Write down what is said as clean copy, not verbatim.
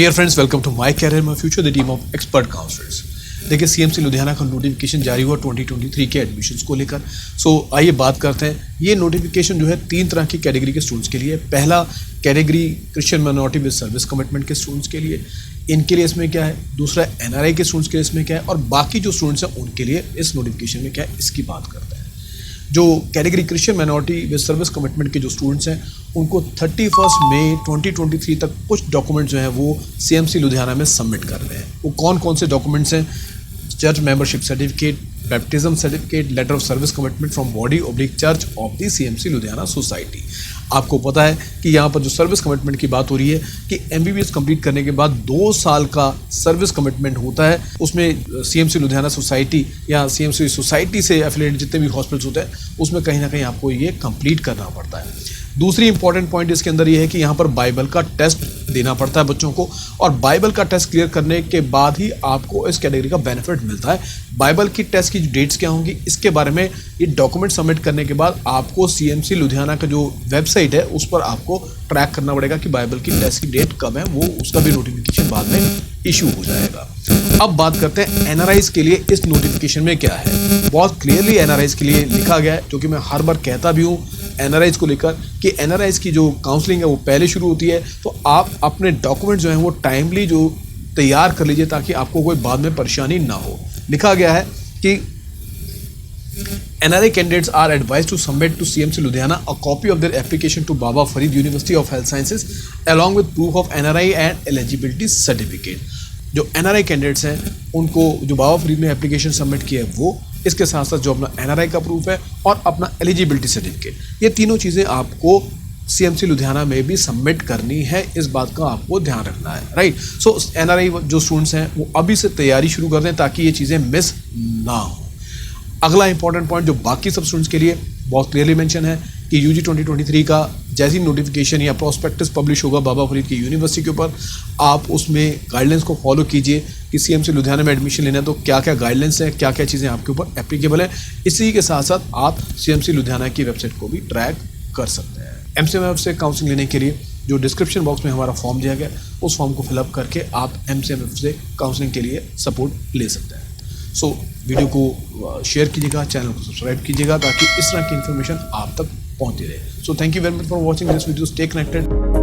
Dear friends, welcome to my career my future, the team of expert counsellors. देखिए, CMC Ludhiana का notification जारी हुआ 2023 के एडमिशन्स को लेकर। आइए बात करते हैं। ये नोटिफिकेशन जो है 3 तरह की कैटेगरी के स्टूडेंट्स के लिए। पहला category Christian minority with service commitment के स्टूडेंट्स के लिए, इनके लिए इसमें क्या है। दूसरा एनआरआई के स्टूडेंट्स के लिए इसमें क्या है, और बाकी जो स्टूडेंट्स हैं उनके लिए इस नोटिफिकेशन में क्या है, इसकी बात करते हैं। जो category Christian minority with service commitment के जो स्टूडेंट्स हैं उनको 31 मई 2023 तक कुछ डॉक्यूमेंट जो हैं वो सीएमसी लुधियाना में सबमिट कर रहे हैं। वो कौन कौन से डॉक्यूमेंट्स हैं? Church membership certificate, baptism certificate, letter of service commitment from body oblique church of the CMC Ludhiana society. आपको पता है कि यहाँ पर जो सर्विस कमिटमेंट की बात हो रही है कि एमबीबीएस कंप्लीट करने के बाद 2 साल का सर्विस कमिटमेंट होता है। उसमें सीएमसी लुधियाना सोसाइटी या सीएमसी सोसाइटी से एफिलिएटेड जितने भी हॉस्पिटल्स होते हैं उसमें कहीं ना कहीं आपको ये कंप्लीट करना पड़ता है। दूसरी इंपॉर्टेंट पॉइंट इसके अंदर ये है कि यहाँ पर बाइबल का टेस्ट देना पड़ता है बच्चों को, और बाइबल का टेस्ट क्लियर करने के बाद ही आपको इस कैटेगरी का बेनिफिट मिलता है। बाइबल की टेस्ट की डेट्स क्या होंगी इसके बारे में ये डॉक्यूमेंट सबमिट करने के बाद आपको सीएमसी लुधियाना का जो वेबसाइट है उस पर आपको ट्रैक करना पड़ेगा कि बाइबल की टेस्ट की डेट कब है। वो उसका भी नोटिफिकेशन बाद में इशू हो जाएगा। अब बात करते हैं एनआरआईज के लिए इस नोटिफिकेशन में क्या है। बहुत क्लियरली एनआरआईज के लिए लिखा गया है, जो कि मैं हर बार कहता भी हूँ एनआरआईज को लेकर कि एनआरआईज की जो काउंसलिंग है वो पहले शुरू होती है, तो आप अपने डॉक्यूमेंट जो हैं वो टाइमली जो तैयार कर लीजिए ताकि आपको कोई बाद में परेशानी ना हो। लिखा गया है कि NRI candidates are advised to submit to CMC Ludhiana a copy of their application to Baba Farid University of Health Sciences along with proof of NRI and eligibility certificate। जो NRI कैंडिडेट्स हैं उनको जो बाबा फरीद में application submit किया है वो, इसके साथ साथ जो अपना NRI का प्रूफ है और अपना एलिजिबिलिटी सर्टिफिकेट, ये तीनों चीज़ें आपको CMC लुधियाना में भी सबमिट करनी है। इस बात का आपको ध्यान रखना है, राइट। NRI जो स्टूडेंट्स हैं वो अभी से तैयारी शुरू कर दें ताकि ये चीज़ें मिस ना हो। अगला इंपॉर्टेंट पॉइंट जो बाकी सब स्टूडेंट्स के लिए बहुत क्लियरली मेंशन है कि यूजी 2023 का जैसी नोटिफिकेशन या प्रोस्पेक्टस पब्लिश होगा बाबा फरीद की यूनिवर्सिटी के ऊपर, आप उसमें गाइडलाइंस को फॉलो कीजिए कि सीएमसी लुधियाना में एडमिशन लेना है तो क्या क्या गाइडलाइंस है, क्या क्या चीज़ें आपके ऊपर एप्लीकेबल है। इसी के साथ साथ आप सीएमसी लुधियाना की वेबसाइट को भी ट्रैक कर सकते हैं। एमसीएमएफ से काउंसलिंग लेने के लिए जो डिस्क्रिप्शन बॉक्स में हमारा फॉर्म दिया गया उस फॉर्म को फिलअप करके आप एमसीएमएफ से काउंसलिंग के लिए सपोर्ट ले सकते हैं। वीडियो को शेयर कीजिएगा, चैनल को सब्सक्राइब कीजिएगा ताकि इस तरह की इन्फॉर्मेशन आप तक पहुंचती रहे। Thank you very much for watching this video. Stay connected.